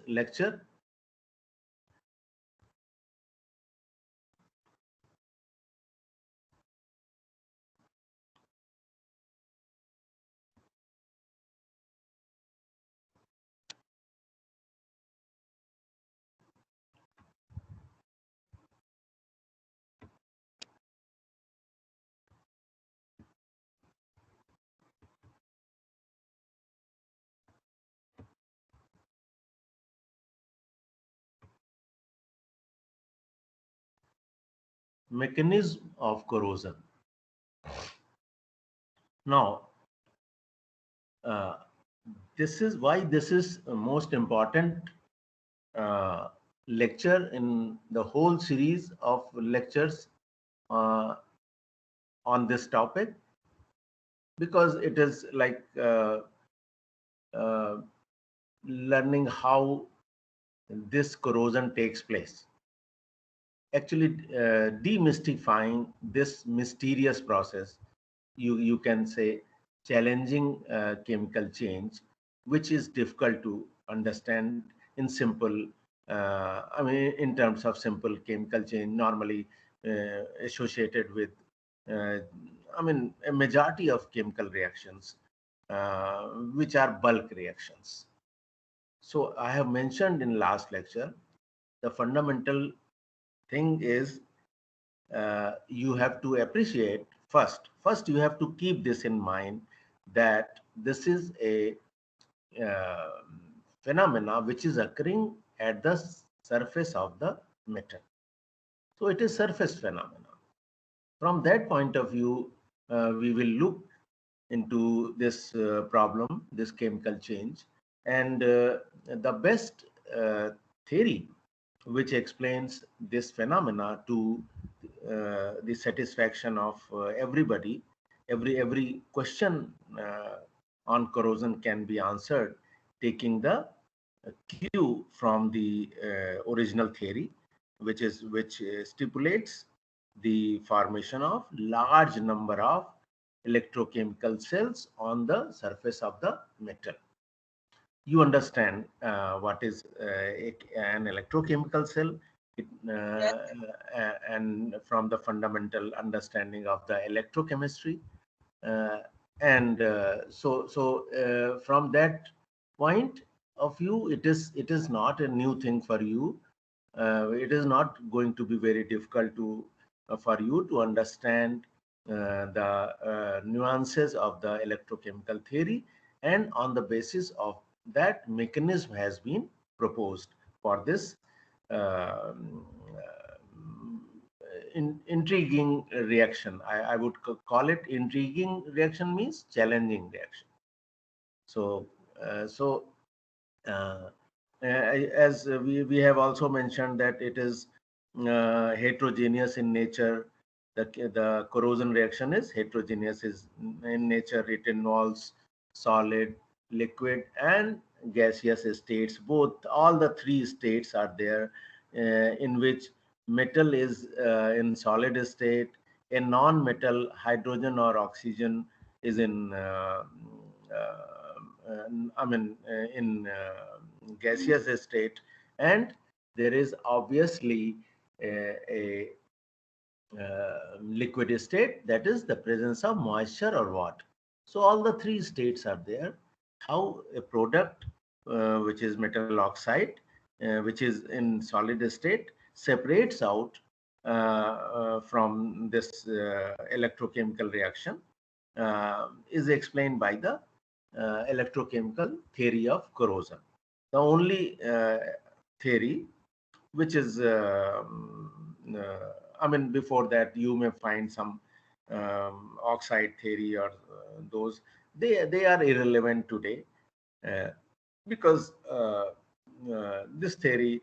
lecture. Mechanism of corrosion. Now, uh, this is why this is most important uh, lecture in the whole series of lectures uh, on this topic, because it is like uh, learning how this corrosion takes place. Actually, demystifying this mysterious process, you can say challenging chemical change, which is difficult to understand in simple, I mean, in terms of simple chemical change normally associated with, uh, I mean, a majority of chemical reactions, which are bulk reactions. So I have mentioned in last lecture, the fundamental thing is you have to appreciate first you have to keep this in mind, that this is a uh, phenomena which is occurring at the surface of the metal. So it is surface phenomena. From that point of view, we will look into this problem, this chemical change, and the best theory which explains this phenomena to the satisfaction of everybody. Every question on corrosion can be answered taking the cue from the original theory, which stipulates the formation of large number of electrochemical cells on the surface of the metal. You understand what is an electrochemical cell, it, Yes. and from the fundamental understanding of the electrochemistry, uh, and from that point of view, it is not a new thing for you. It is not going to be very difficult to for you to understand the nuances of the electrochemical theory, and on the basis of that mechanism has been proposed for this intriguing reaction. I would call it intriguing reaction, means challenging reaction. So, so uh, as we have also mentioned that it is heterogeneous in nature. The corrosion reaction is heterogeneous is in nature. It involves solid, liquid, and gaseous states. Both, all the three states are there, in which metal is in solid state. A non-metal, hydrogen or oxygen, is in I mean, in gaseous state, and there is obviously a liquid state, that is the presence of moisture or what. So all the three states are there. How a product which is metal oxide, which is in solid state, separates out from this electrochemical reaction, is explained by the electrochemical theory of corrosion. The only theory which is I mean, before that you may find some oxide theory, or those, they are irrelevant today, uh, because this theory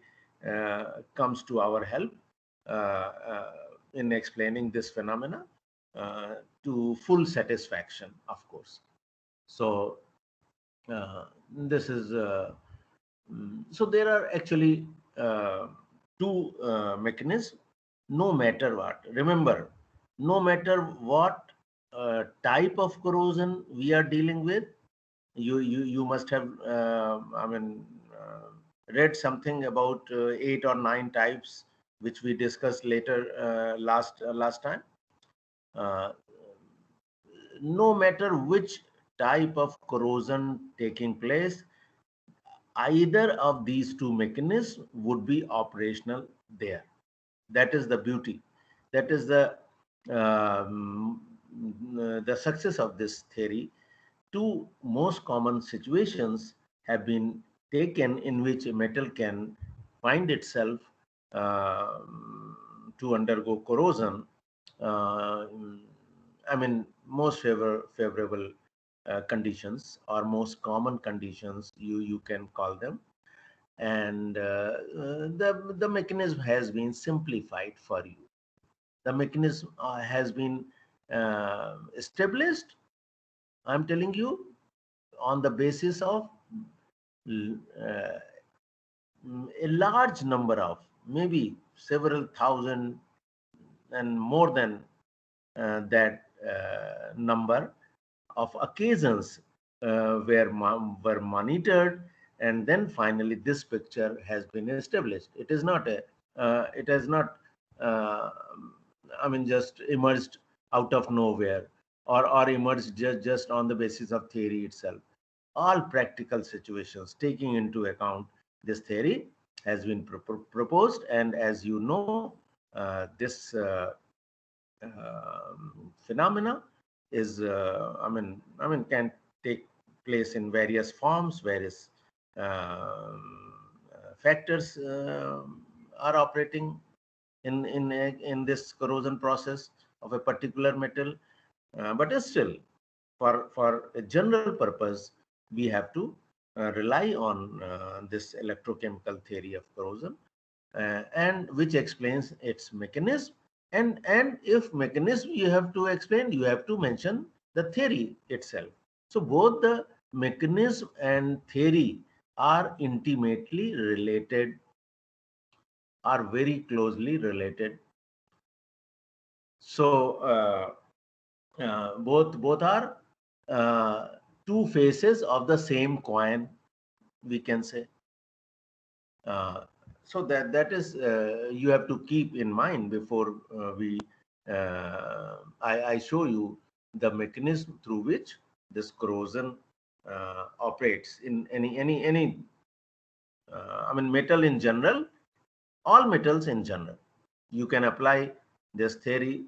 comes to our help uh, uh, in explaining this phenomena to full satisfaction, of course. So this is so there are actually two mechanisms, no matter what. Remember, no matter what type of corrosion we are dealing with, you must have I mean read something about 8 or 9 types, which we discussed later last time. Uh, no matter which type of corrosion taking place, either of these two mechanisms would be operational there. That is the beauty. That is um, the success of this theory. Two most common situations have been taken in which a metal can find itself uh, to undergo corrosion. Uh, I mean, most favorable conditions or most common conditions, you can call them, and the mechanism has been simplified for you. The mechanism has been established, I'm telling you, on the basis of uh, a large number of, maybe several thousand and more than that number of occasions were monitored, and then finally this picture has been established. It is not a it has not uh, I mean just emerged out of nowhere, or emerged just on the basis of theory itself. All practical situations taking into account this theory has been proposed, and as you know, this phenomena is can take place in various forms. Various factors are operating in this corrosion process of a particular metal, but still, for a general purpose, we have to rely on this electrochemical theory of corrosion, and which explains its mechanism. And if mechanism you have to explain, you have to mention the theory itself. So both the mechanism and theory are intimately related, are very closely related. So both are uh, two faces of the same coin, we can say. Uh, so that is you have to keep in mind before I show you the mechanism through which this corrosion operates in any metal in general, all metals in general. You can apply this theory.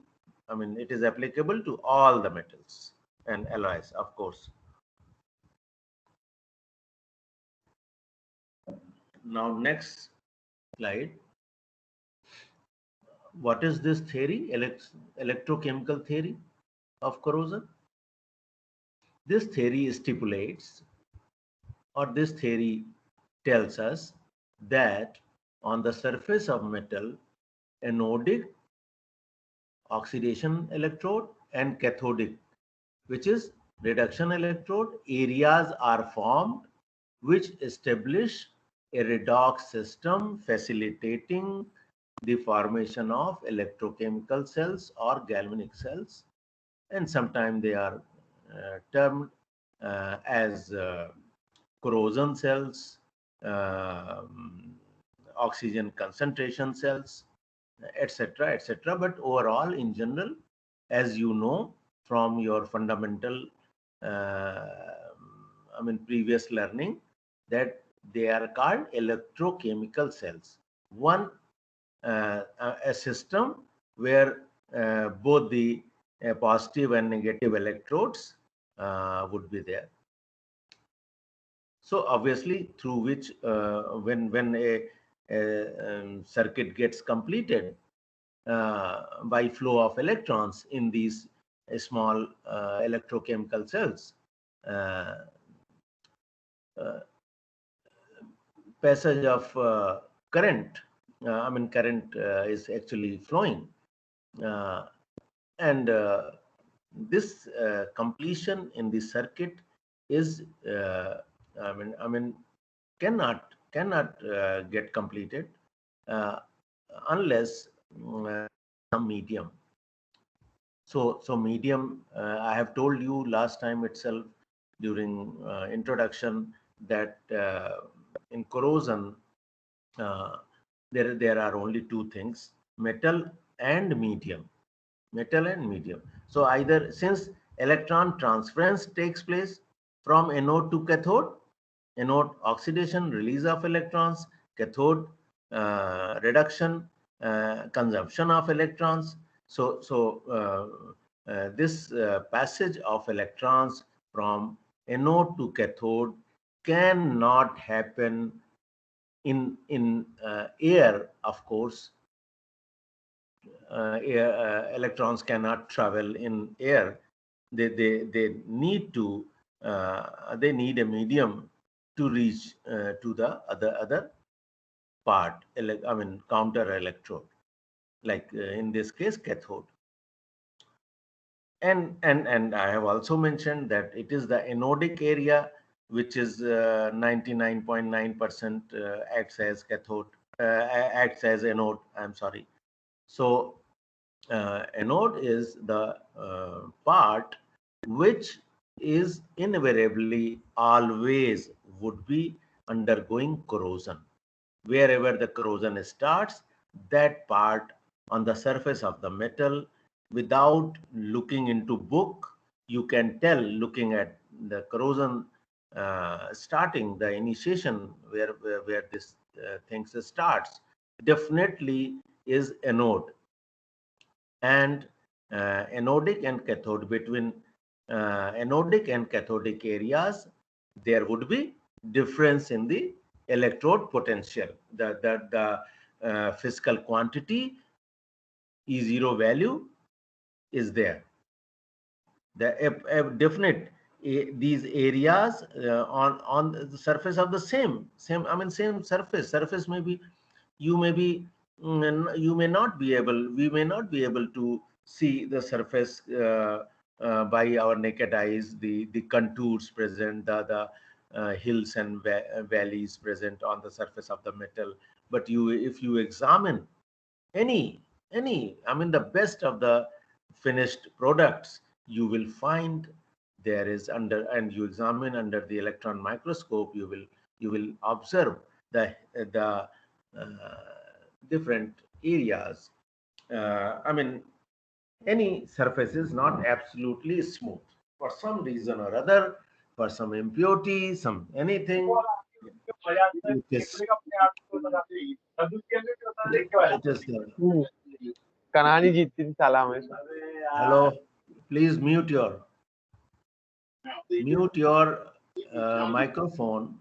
I mean, it is applicable to all the metals and alloys, of course. Now, next slide. What is this theory? Electrochemical theory of corrosion. This theory stipulates, or this theory tells us, that on the surface of metal, anodic oxidation electrode and cathodic, which is reduction electrode, areas are formed which establish a redox system facilitating the formation of electrochemical cells or galvanic cells, and sometimes they are termed as corrosion cells, um, oxygen concentration cells, etc., etc. But overall, in general, as you know from your fundamental, uh, previous learning, that they are called electrochemical cells. One, a system where both the positive and negative electrodes would be there. So obviously, through which when a circuit gets completed by flow of electrons in these small electrochemical cells, uh, uh, passage of current, current is actually flowing, uh, and this completion in the circuit is cannot get completed uh, unless some medium. So medium, I have told you last time itself, during introduction, that in corrosion, there are only two things: metal and medium. Metal and medium. So either, since electron transference takes place from anode to cathode, anode oxidation, release of electrons, cathode reduction, consumption of electrons. This passage of electrons from anode to cathode cannot happen in air. Of course, electrons cannot travel in air. They need to they need a medium to reach to the other part, I mean counter electrode, like in this case cathode. And I have also mentioned that it is the anodic area which is 99.9% acts as cathode, acts as anode. I'm sorry. So anode is the part which is invariably always would be undergoing corrosion. Wherever the corrosion starts, that part on the surface of the metal, without looking into book, you can tell, looking at the corrosion starting, the initiation where this things starts, definitely is anode. And anodic and cathode, between anodic and cathodic areas, there would be difference in the electrode potential. The physical quantity E0 value is there. The definite these areas on the surface of the same, I mean same surface may be, you may be you may not be able, we may not be able to see the surface by our naked eyes, the contours present, the hills and valleys present on the surface of the metal. But you, if you examine any I mean the best of the finished products, you will find there is under, and you examine under the electron microscope, you will observe the different areas. I mean, any surface is not absolutely smooth for some reason or other, for some impurity, some anything. It is, it is Kanani Jitin Salam. hello, please mute your microphone.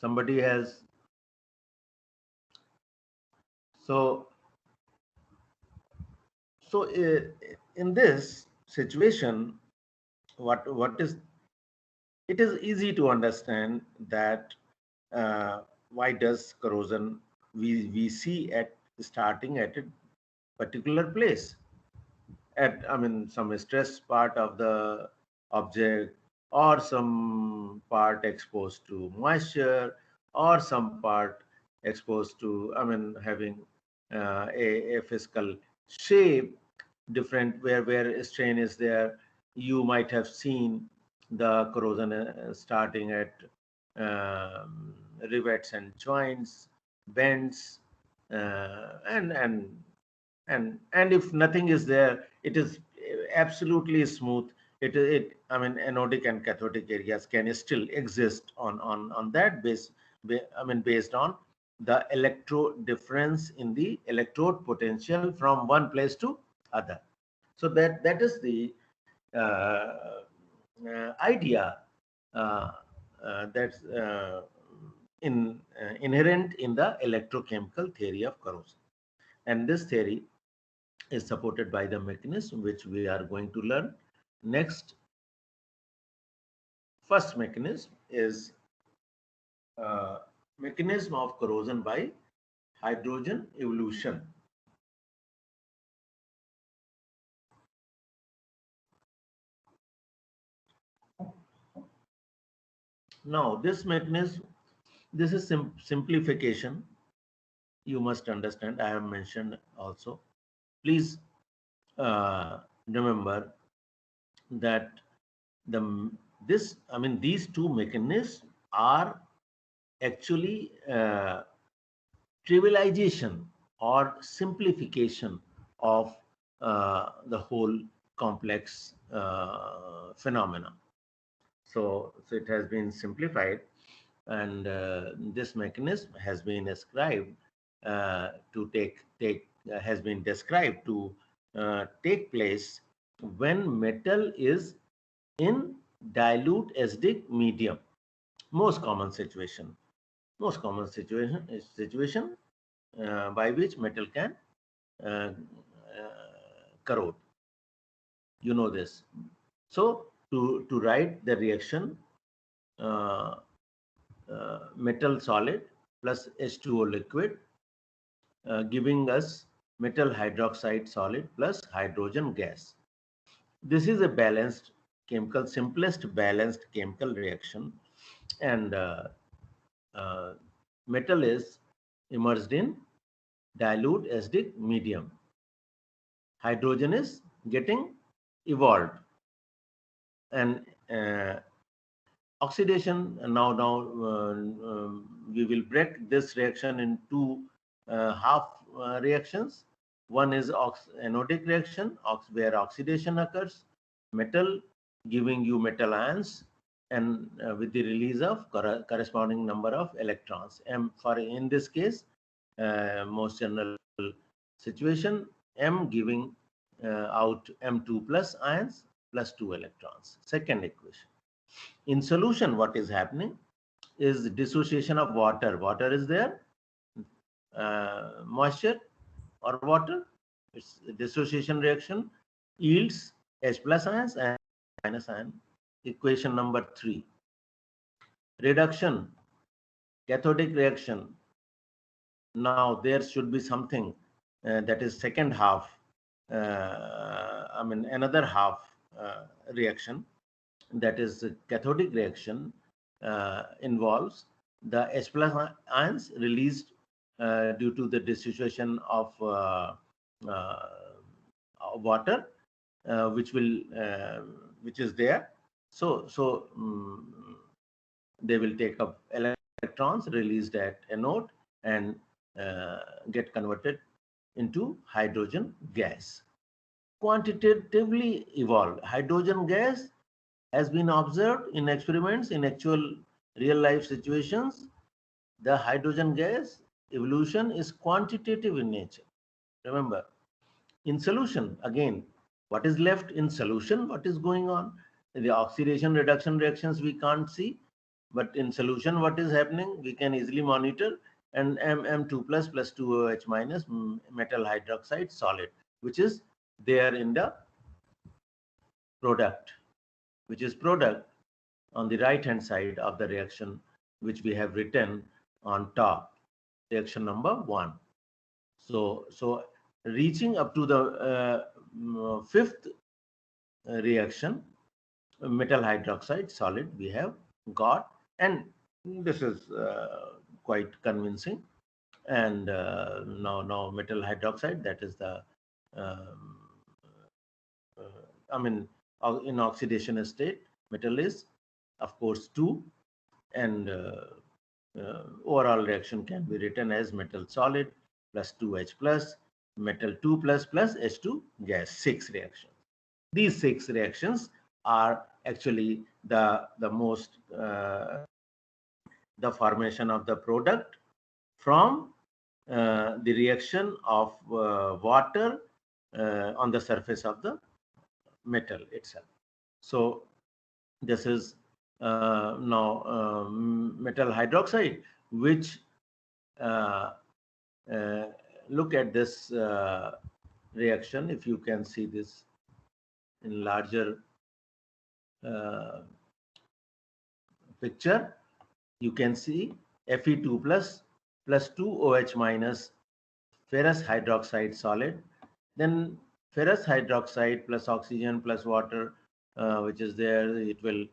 Somebody has, so in this situation, what is, it is easy to understand that why does corrosion we see at starting at a particular place, at, I mean some stress part of the object, or some part exposed to moisture, or some part exposed to, I mean having a physical shape different, where strain is there. You might have seen the corrosion starting at rivets and joints, bends, and if nothing is there, it is absolutely smooth. I mean anodic and cathodic areas can still exist on that base, I mean based on the electrode difference in the electrode potential from one place to other. So that is the idea uh, that's inherent in the electrochemical theory of corrosion. And this theory is supported by the mechanism which we are going to learn next. First mechanism is mechanism of corrosion by hydrogen evolution. Now this mechanism, this is simplification, you must understand. I have mentioned also, please remember that the this, I mean these two mechanisms are actually trivialization or simplification of the whole complex phenomena. So it has been simplified, and this mechanism has been ascribed to take has been described to take place when metal is in dilute acidic medium. Most common situation, most common situation is situation by which metal can uh, corrode. You know this. So to write the reaction, uh, metal solid plus H2O liquid, giving us metal hydroxide solid plus hydrogen gas. This is a balanced chemical, simplest balanced chemical reaction, and uh, metal is immersed in dilute acidic medium. Hydrogen is getting evolved, and oxidation. We will break this reaction into half reactions. One is anodic reaction, where oxidation occurs, metal giving you metal ions, and with the release of corresponding number of electrons. For in this case, most general situation, M giving out M2 plus ions plus 2 electrons. Second equation. In solution, what is happening is dissociation of water. Water is there, moisture or water. Its dissociation reaction yields H plus ions and minus ion. Equation number 3. Reduction, cathodic reaction. Now there should be something that is second half, another half reaction, that is cathodic reaction, involves the H plus ions released due to the dissociation of uh, water, which will which is there. So they will take up electrons released at anode and get converted into hydrogen gas. Quantitatively evolved hydrogen gas has been observed in experiments in actual real life situations. The hydrogen gas evolution is quantitative in nature. Remember, in solution, again, what is left in solution, what is going on? The oxidation reduction reactions we can't see, but in solution, what is happening, we can easily monitor. And M2 plus 2OH minus metal hydroxide solid, which is there in the product, which is product on the right hand side of the reaction, which we have written on top, reaction number 1. So reaching up to the fifth reaction, metal hydroxide solid we have got, and this is quite convincing. And now metal hydroxide, that is the um, I mean in oxidation state, metal is of course 2, and overall reaction can be written as metal solid plus 2H plus metal 2 plus H2 gas. 6 reactions. These 6 reactions are actually the most the formation of the product from the reaction of water on the surface of the metal itself. So this is now metal hydroxide, which uh, uh, look at this reaction. If you can see this in larger uh, picture, you can see Fe2 plus 2OH minus ferrous hydroxide solid, then ferrous hydroxide plus oxygen plus water, which is there, it will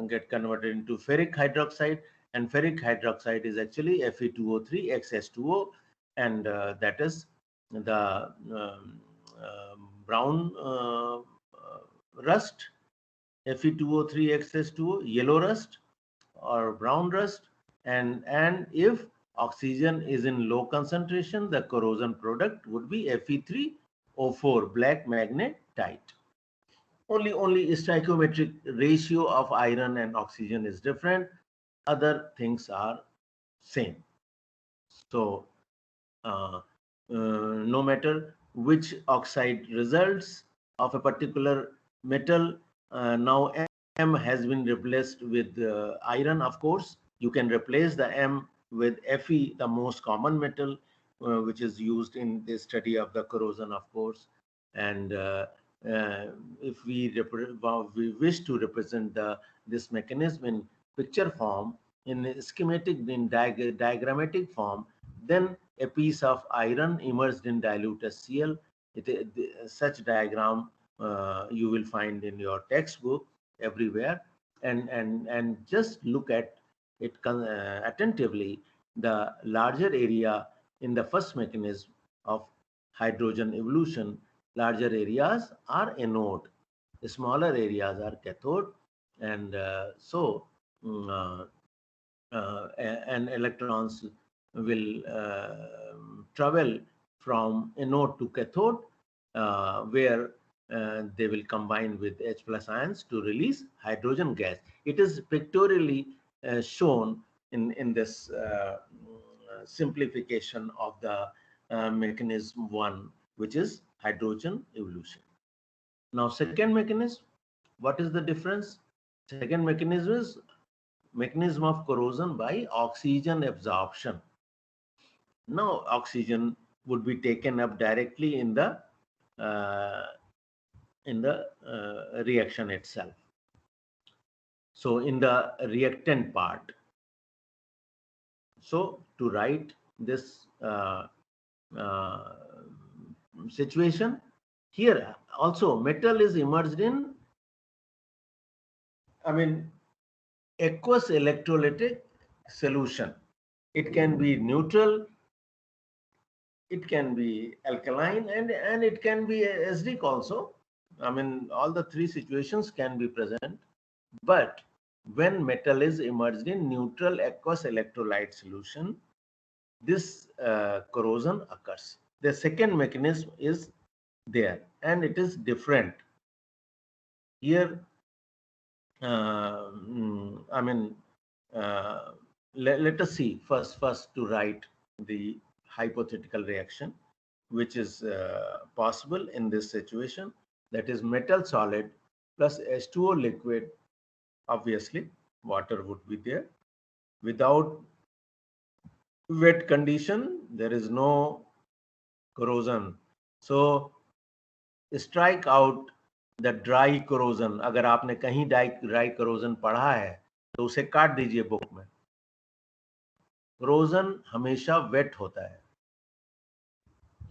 get converted into ferric hydroxide, and ferric hydroxide is actually Fe2O3 XS2O, and that is the brown rust, Fe2O3 XS2O, yellow rust or brown rust, And if oxygen is in low concentration, the corrosion product would be Fe3O4, black magnetite. Only stoichiometric ratio of iron and oxygen is different. Other things are same. So no matter which oxide results of a particular metal, now M has been replaced with iron. Of course, you can replace the M with Fe, the most common metal, which is used in the study of the corrosion, of course. And uh, if we wish to represent this mechanism in picture form, in schematic, in diagrammatic form, then a piece of iron immersed in dilute HCl. Such diagram you will find in your textbook everywhere, and just look at it attentively. The larger area in the first mechanism of hydrogen evolution, larger areas are anode, smaller areas are cathode, and so mm, and electrons will travel from anode to cathode, where they will combine with H plus ions to release hydrogen gas. It is pictorially shown in this simplification of the mechanism 1, which is hydrogen evolution. Now, second mechanism, what is the difference? Second mechanism is mechanism of corrosion by oxygen absorption. Now, oxygen would be taken up directly uh, in the reaction itself. So, in the reactant part. So, to write this uh, situation, here also metal is immersed in, I mean, aqueous electrolytic solution. It can be neutral, it can be alkaline, and it can be acidic also. I mean, all the three situations can be present. But when metal is immersed in neutral aqueous electrolyte solution, this corrosion occurs. The second mechanism is there, and it is different. Here, I mean, uh, let us see first to write the hypothetical reaction which is possible in this situation, that is metal solid plus H2O liquid. Obviously water would be there. Without wet condition there is no corrosion. So strike out the dry corrosion. अगर आपने कहीं dry corrosion पढ़ा है तो उसे काट दीजिए book में. corrosion हमेशा wet होता है.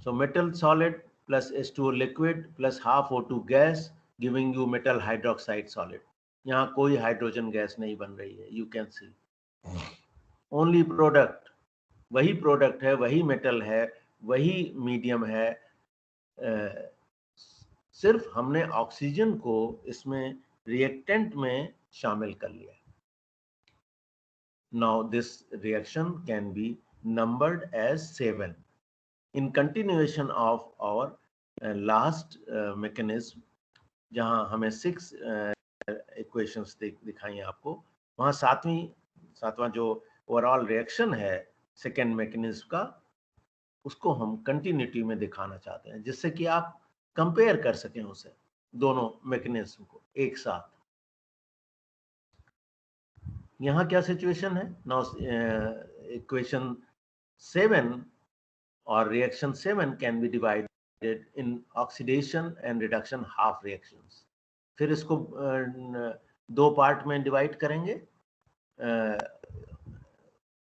So metal solid plus H2O liquid plus half O2 gas giving you metal hydroxide solid. यहाँ कोई हाइड्रोजन गैस नहीं बन रही है. You can see. Only product, वही प्रोडक्ट है, वही मेटल है, वही मीडियम है. सिर्फ हमने ऑक्सीजन को इसमें रिएक्टेंट में शामिल कर लिया. Now this reaction can be numbered as 7. In continuation of our last mechanism, जहां हमें 6 equations दिखाई आपको, वहां सातवां जो ओवरऑल रिएक्शन है सेकेंड मैकेनिज्म का, उसको हम कंटिन्यूटी में दिखाना चाहते हैं, जिससे कि आप कंपेयर कर सकें उसे, दोनों मैकेनिज्म को एक साथ. यहाँ क्या सिचुएशन है? Now equation 7 or reaction 7 can be divided in oxidation and reduction half reactions. फिर इसको दो पार्ट में डिवाइड करेंगे.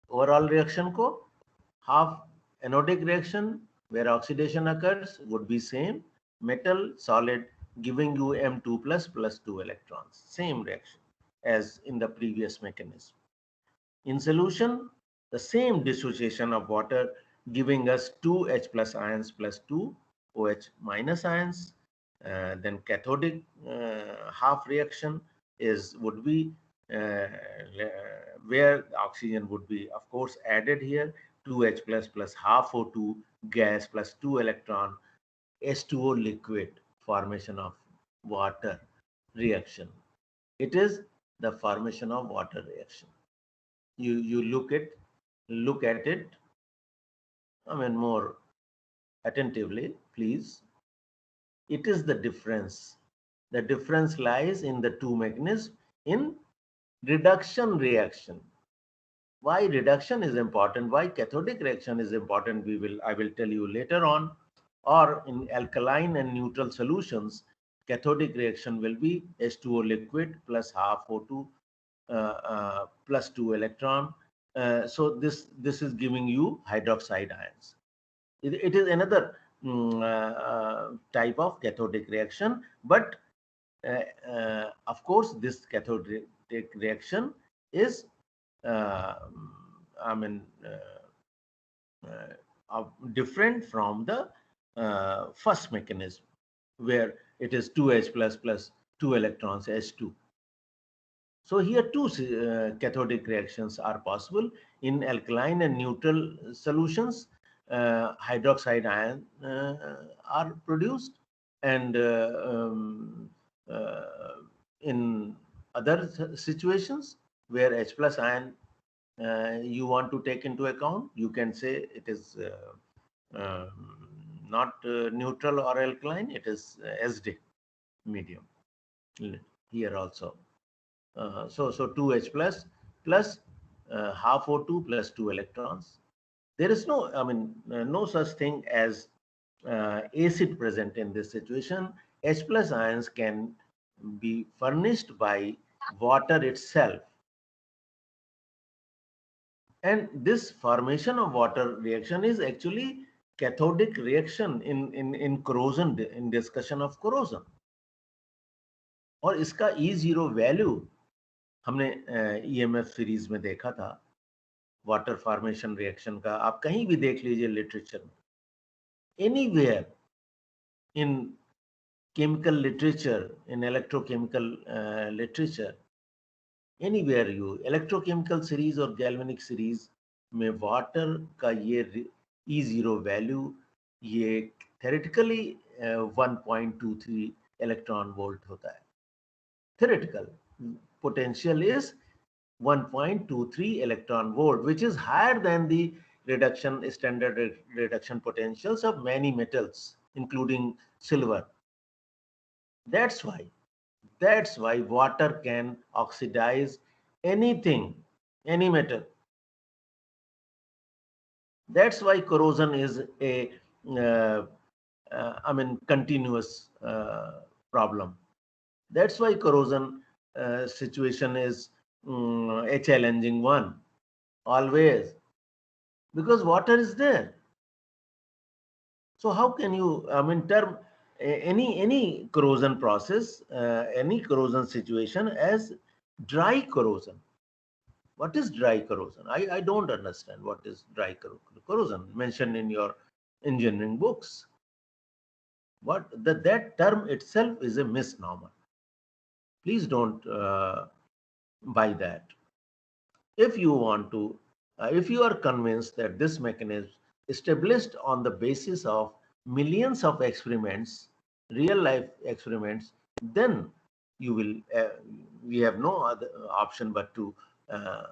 ओवरऑल रिएक्शन को half anodic reaction where oxidation occurs would be same, metal solid giving you M2 plus 2 electrons, same reaction as in the previous mechanism. In solution, the same dissociation of water giving us 2 H plus ions plus 2 OH minus ions. Then cathodic half reaction would be where the oxygen would be, of course, added here, 2H plus half O2 gas plus 2 electron, H2O liquid, formation of water reaction. It is the formation of water reaction. You look at it, I mean, more attentively, please. It is the difference. The difference lies in the two mechanisms in reduction reaction. Why reduction is important, why cathodic reaction is important, I will tell you later on. Or in alkaline and neutral solutions, cathodic reaction will be H2O liquid plus half O2 plus 2 electron. So this is giving you hydroxide ions. It is another type of cathodic reaction, but of course this cathodic reaction is uh, I mean different from the first mechanism, where it is 2H plus 2 electrons H2. So here two cathodic reactions are possible. In alkaline and neutral solutions, hydroxide ion are produced, and uh, in other situations where H plus ion you want to take into account, you can say it is not neutral or alkaline, it is SD medium here also. So 2H plus half O2 plus 2 electrons. There is no, I mean, no such thing as acid present in this situation. H plus ions can be furnished by water itself. And this formation of water reaction is actually cathodic reaction in corrosion, in discussion of corrosion. और इसका E0 value हमने EMF series में देखा था, water formation reaction का. आप कहीं भी देख लीजिए लिटरेचर में, anywhere in chemical literature, in electrochemical literature, anywhere you electrochemical series और galvanic series में water का ये E0 value ये theoretically 1.23 electron volt होता है. Theoretical potential is 1.23 electron volt, which is higher than the standard reduction potentials of many metals, including silver. That's why water can oxidize anything, any metal. That's why corrosion is a continuous problem. That's why corrosion situation is a challenging one always, because water is there. So how can you, term any corrosion process, any corrosion situation as dry corrosion? What is dry corrosion? I don't understand what is dry corrosion mentioned in your engineering books. That term itself is a misnomer. Please don't buy that. If you want to, if you are convinced that this mechanism established on the basis of millions of experiments, real life experiments, then you will, we have no other option but to uh,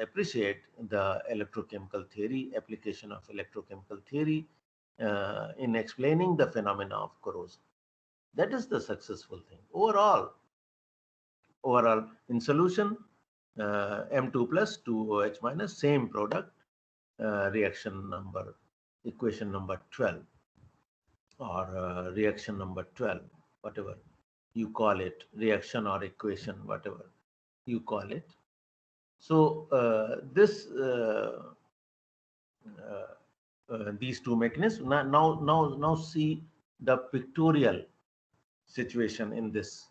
appreciate the electrochemical theory, application of electrochemical theory in explaining the phenomena of corrosion. That is the successful thing. Overall, in solution, M2 plus 2OH minus, same product, reaction number, equation number 12, or reaction number 12, whatever you call it, reaction or equation, whatever you call it. So these two mechanisms. Now see the pictorial situation in this.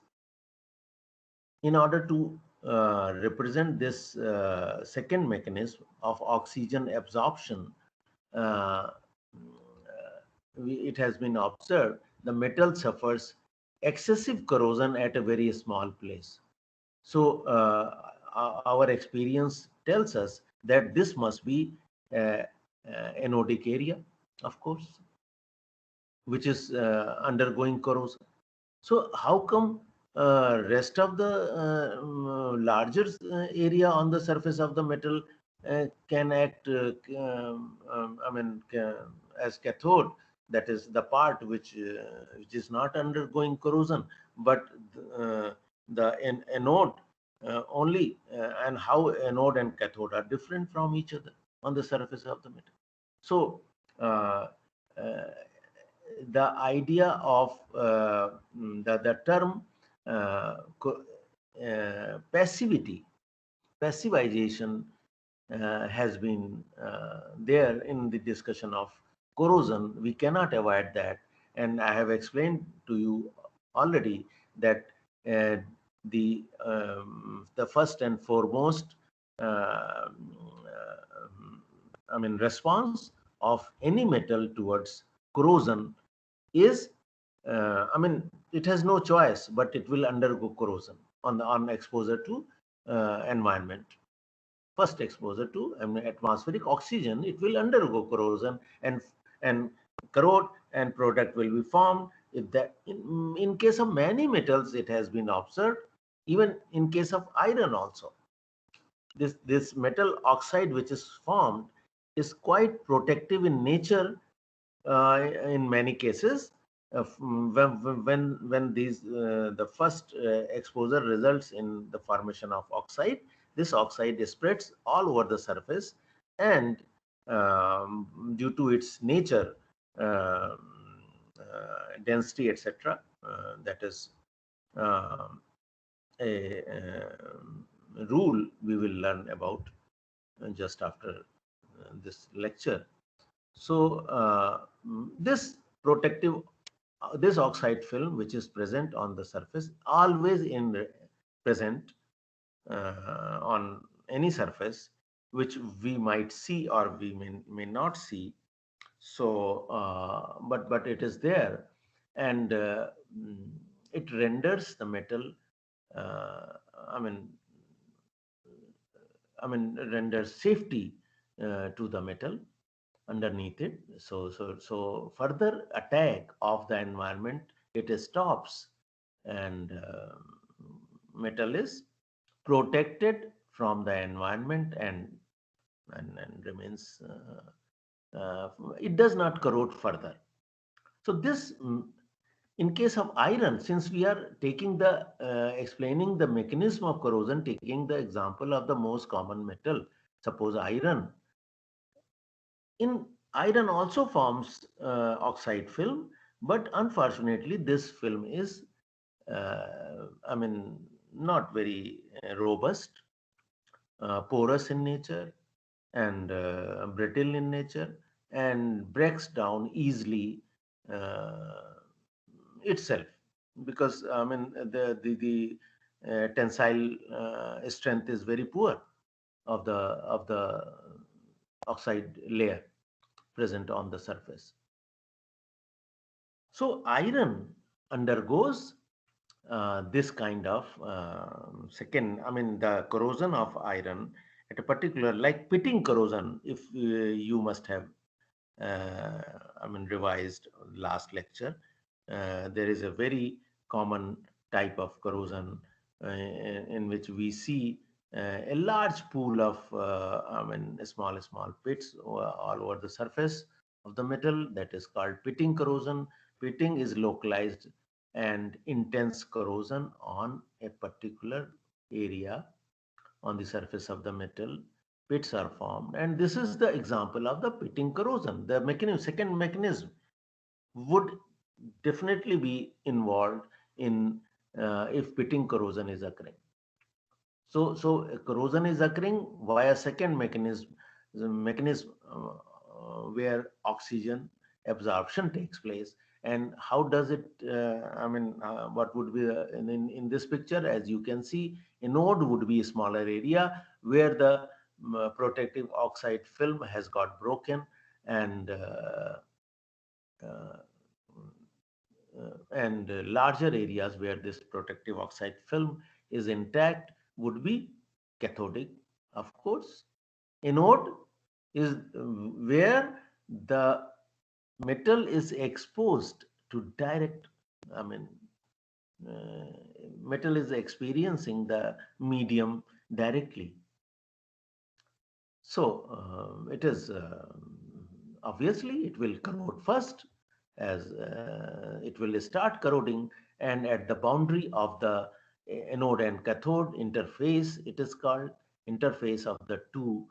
In order to represent this second mechanism of oxygen absorption, it has been observed the metal suffers excessive corrosion at a very small place. So our experience tells us that this must be uh, anodic area, of course, which is undergoing corrosion. So how come rest of the larger area on the surface of the metal can act, I mean, as cathode? That is the part which is not undergoing corrosion, but uh, the anode only, and how anode and cathode are different from each other on the surface of the metal. So uh, uh, the idea of the term passivity, passivization has been there in the discussion of corrosion. We cannot avoid that. And I have explained to you already that uh, the first and foremost response of any metal towards corrosion is, it has no choice, but it will undergo corrosion on exposure to environment. First exposure to atmospheric oxygen, it will undergo corrosion and corrode, and product will be formed. If that in case of many metals, it has been observed, even in case of iron also. This metal oxide which is formed is quite protective in nature in many cases. When these the first exposure results in the formation of oxide, this oxide spreads all over the surface, and due to its nature, density, etc., that is uh, a rule we will learn about just after this lecture. So this protective, this oxide film which is present on the surface, always present on any surface, which we might see or we may not see. So but it is there, and mm, it renders the metal, uh, I mean renders safety to the metal underneath it. So further attack of the environment, it stops, and metal is protected from the environment, and remains. It does not corrode further. So this, in case of iron, since we are taking the explaining the mechanism of corrosion, taking the example of the most common metal, suppose iron. In iron also forms oxide film, but unfortunately this film is, not very robust, porous in nature, and brittle in nature, and breaks down easily uh, itself, because the tensile strength is very poor of the oxide layer present on the surface. So iron undergoes this kind of the corrosion of iron at a particular, like pitting corrosion. If you must have revised last lecture, there is a very common type of corrosion in which we see a large pool of small pits all over the surface of the metal. That is called pitting corrosion. Pitting is localized and intense corrosion on a particular area on the surface of the metal. Pits are formed, and this is the example of the pitting corrosion. The second mechanism would definitely be involved in if pitting corrosion is occurring. So corrosion is occurring via second mechanism, the mechanism where oxygen absorption takes place. And how does it? What would be in this picture? As you can see, a node would be a smaller area where the protective oxide film has got broken, and and larger areas where this protective oxide film is intact would be cathodic, of course. Anode is where the metal is exposed to direct, I mean, uh, metal is experiencing the medium directly. So it is obviously it will corrode first, as it will start corroding, and at the boundary of the anode and cathode interface, it is called interface of the two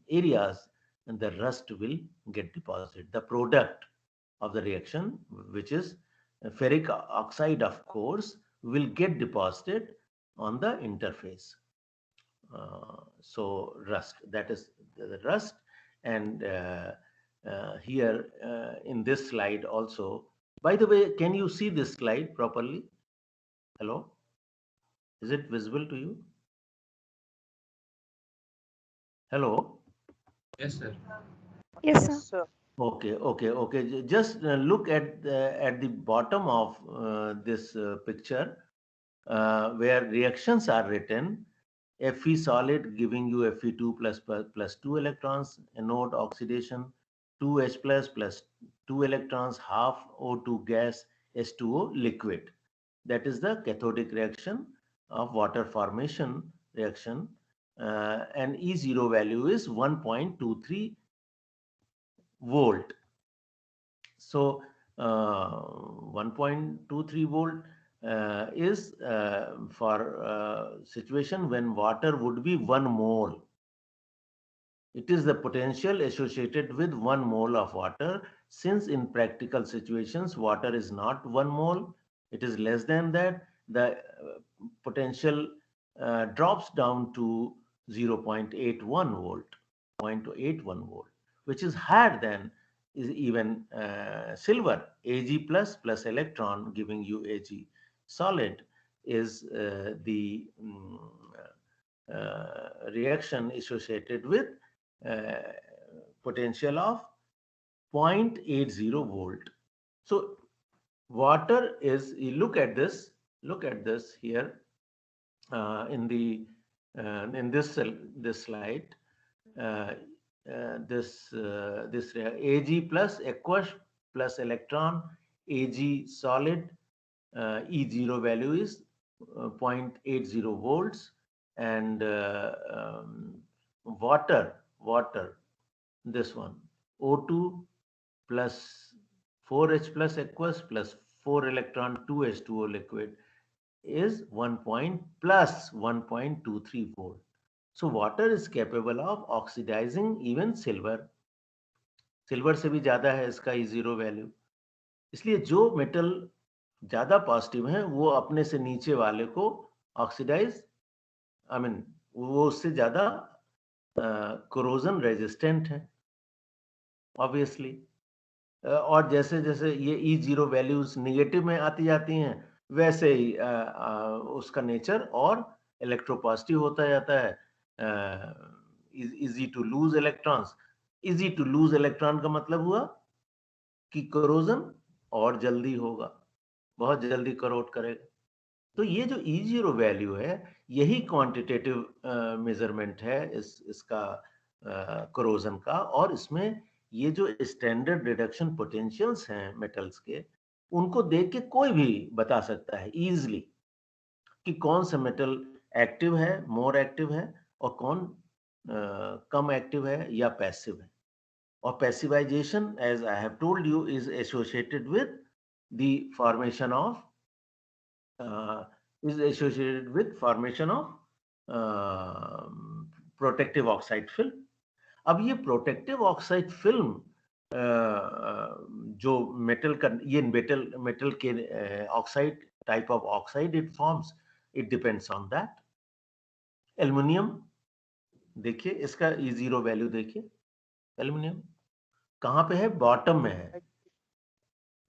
areas, and the rust will get deposited. The product of the reaction, which is ferric oxide, of course, will get deposited on the interface. So rust, that is the rust. And here in this slide also, by the way, can you see this slide properly? Hello, is it visible to you? Hello. Yes, sir. Yes, Yes, sir. sir. Okay. Just look at the bottom of this picture where reactions are written. Fe solid giving you Fe2 plus 2 electrons, anode oxidation 2H plus 2 electrons, half O2 gas, H2O liquid. That is the cathodic reaction of water formation reaction, and E0 value is 1.23 volt. So 1.23 volt is for situation when water would be 1 mole. It is the potential associated with 1 mole of water. Since in practical situations water is not 1 mole, it is less than that, the potential drops down to 0.81 volt, 0.81 volt, which is higher than is even silver. Ag plus electron giving you Ag solid is the reaction associated with uh, potential of 0.80 volt. So water is, you look at this here in this slide, uh, this Ag plus aqueous plus electron, Ag solid, E0 value is 0.80 volts, and water, this one, O2 plus 4H plus aqueous plus 4 electron 2H2O liquid is 1.23 volt. So water is capable of oxidizing even silver. Silver से भी ज्यादा है इसका E0 value. इसलिए जो metal ज्यादा positive है वो अपने से नीचे वाले को ऑक्सीडाइज, आई मीन वो उससे ज्यादा कोरोजन रेजिस्टेंट है ऑब्वियसली. और जैसे जैसे ये E0 वैल्यूज निगेटिव में आती जाती हैं, वैसे ही उसका नेचर और इलेक्ट्रोपॉजिटिव होता जाता है. Easy to lose electrons. Easy to lose electron का मतलब हुआ कि कोरोजन और जल्दी होगा, बहुत जल्दी करोट करेगा. तो ये जो E0 वैल्यू है, यही क्वांटिटेटिव मेजरमेंट है इसका कोरोजन का. और इसमें ये जो स्टैंडर्ड रिडक्शन पोटेंशियल्स हैं मेटल्स के, उनको देख के कोई भी बता सकता है इजीली कि कौन सा मेटल एक्टिव है, मोर एक्टिव है, और कौन कम एक्टिव है या पैसिव है. और passivization, as I have told you, is associated with the formation of protective oxide film. अब ये प्रोटेक्टिव ऑक्साइड फिल्म जो मेटल का, ये मेटल के oxide, type of oxide it forms, it depends on that. Aluminium देखिए, इसका E0 value देखिए. Aluminium कहाँ पे है? बॉटम में है.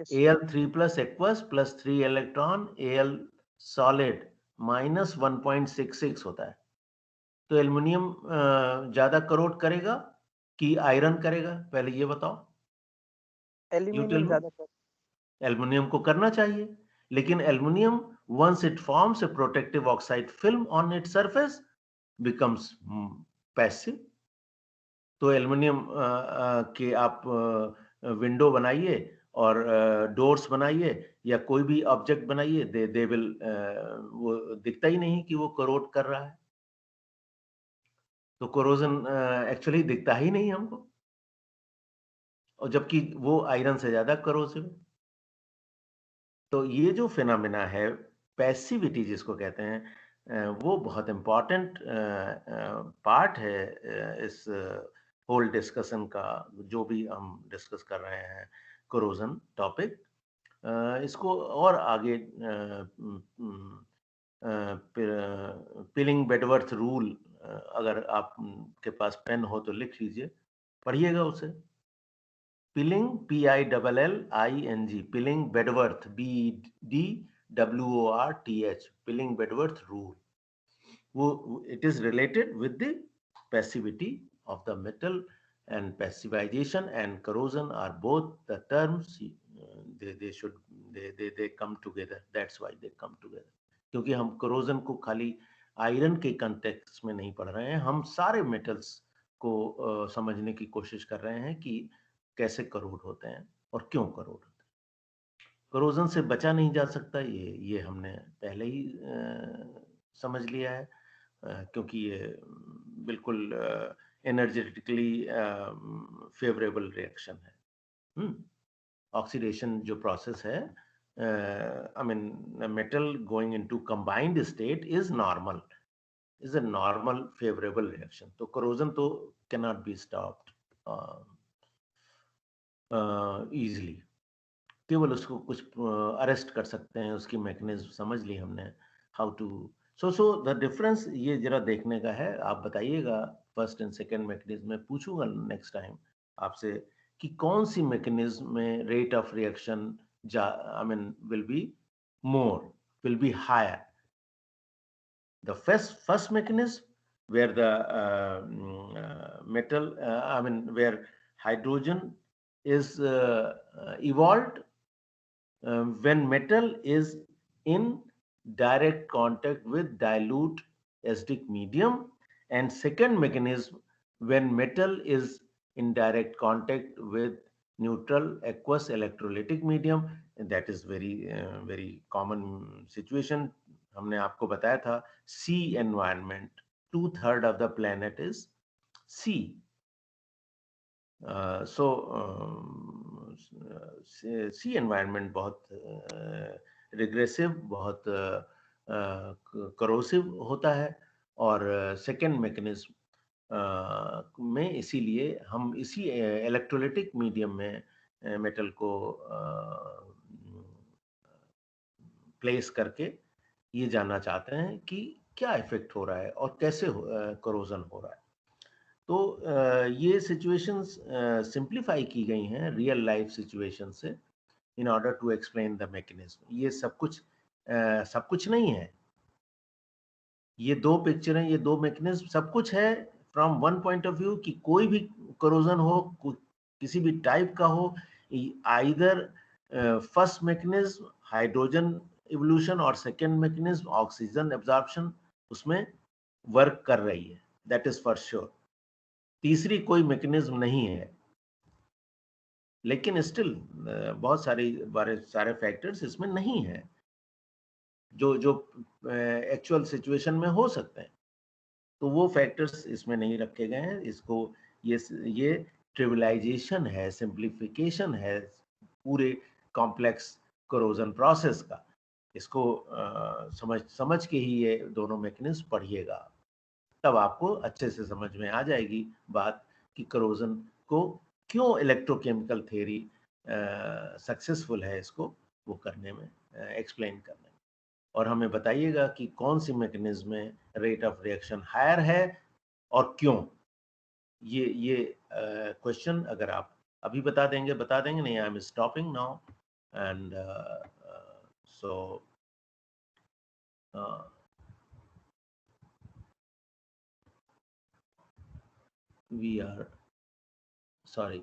Al3 plus aqueous plus 3 electron, Al solid minus 1.66 होता है. तो एल्युमिनियम ज्यादा करोट करेगा कि आयरन करेगा? पहले ये बताओ. एल्यूमिनियम ज्यादा एल्युमिनियम को करना चाहिए, लेकिन aluminium once it forms a protective oxide film on its surface becomes passive. तो एल्युमिनियम के आप विंडो बनाइए और डोर्स बनाइए या कोई भी ऑब्जेक्ट बनाइए, दे विल वो दिखता ही नहीं कि वो करोड कर रहा है। तो कोरोजन एक्चुअली दिखता ही नहीं हमको, और जबकि वो आयरन से ज्यादा करोसिव है। तो ये जो फिनोमिना है, पैसिविटी जिसको कहते हैं, वो बहुत इम्पॉर्टेंट पार्ट है इस होल डिस्कशन का, जो भी हम डिस्कस कर रहे हैं कोरोजन टॉपिक। इसको और आगे पिलिंग बेडवर्थ रूल, अगर आप के पास पेन हो तो लिख लीजिए, पढ़िएगा उसे। पिलिंग PILLING, पिलिंग बेडवर्थ BDWORTH, पिलिंग बेडवर्थ रूल। वो it is related with the passivity of the metal, and passivization and corrosion are both the terms, they come together, that's why they come together। क्योंकि हम corrosion को खाली आयरन के कंटेक्स्ट में नहीं पढ़ रहे हैं, हम सारे मेटल्स को समझने की कोशिश कर रहे हैं कि कैसे करोड होते हैं और क्यों करोड होते हैं। करोजन से बचा नहीं जा सकता, ये हमने पहले ही समझ लिया है, क्योंकि ये बिल्कुल एनर्जेटिकली फेवरेबल रिएक्शन है। ऑक्सीडेशन जो प्रोसेस है, I mean metal going into combined state is normal, is a normal favourable reaction. तो करोजन तो कैनॉट बी स्टॉप्ड इजीली, केवल उसको कुछ अरेस्ट कर सकते हैं, उसकी मैकेनिज्म समझ ली हमने, how to. So the difference ये जरा देखने का है। आप बताइएगा फर्स्ट एंड सेकेंड मैकेनिज्म में, पूछूंगा नेक्स्ट टाइम आपसे कि कौन सी मैकेनिज्म में rate of reaction I mean will be more, will be higher. The first mechanism where the metal, I mean where hydrogen is evolved when metal is in direct contact with dilute acidic medium, and second mechanism when metal is in direct contact with neutral aqueous electrolytic medium, and that is very common situation। हमने आपको बताया था sea environment, 2/3 of the planet is sea. So sea environment बहुत regressive, बहुत corrosive होता है, और second mechanism में इसीलिए हम इसी इलेक्ट्रोलिटिक मीडियम में मेटल को प्लेस करके ये जानना चाहते हैं कि क्या इफेक्ट हो रहा है और कैसे करोजन हो रहा है। तो ये सिचुएशंस सिंप्लीफाई की गई हैं रियल लाइफ सिचुएशन से, in order to explain the mechanism. ये सब कुछ नहीं है, ये दो पिक्चर हैं, ये दो मैकेनिज्म, सब कुछ है from one point of view, कि कोई भी करोजन हो, किसी भी टाइप का हो, either first mechanism hydrogen evolution और सेकेंड मैकेनिज्म ऑक्सीजन एब्जॉर्प्शन उसमें वर्क कर रही है, दैट इज फॉर श्योर। तीसरी कोई मैकेनिज्म नहीं है, लेकिन स्टिल बहुत सारे फैक्टर्स इसमें नहीं है जो एक्चुअल सिचुएशन में हो सकते हैं। तो वो फैक्टर्स इसमें नहीं रखे गए हैं। इसको ये ट्रिविलाइजेशन है, सिंप्लीफिकेशन है पूरे कॉम्प्लेक्स करोजन प्रोसेस का। इसको समझ के ही ये दोनों मैकेनिज्म पढ़िएगा, तब आपको अच्छे से समझ में आ जाएगी बात कि करोजन को क्यों इलेक्ट्रोकेमिकल थ्योरी सक्सेसफुल है इसको वो करने में, एक्सप्लेन करने में। और हमें बताइएगा कि कौन सी मैकेनिज्म में रेट ऑफ रिएक्शन हायर है और क्यों। ये क्वेश्चन अगर आप अभी बता देंगे नहीं, I am stopping now, and so we are sorry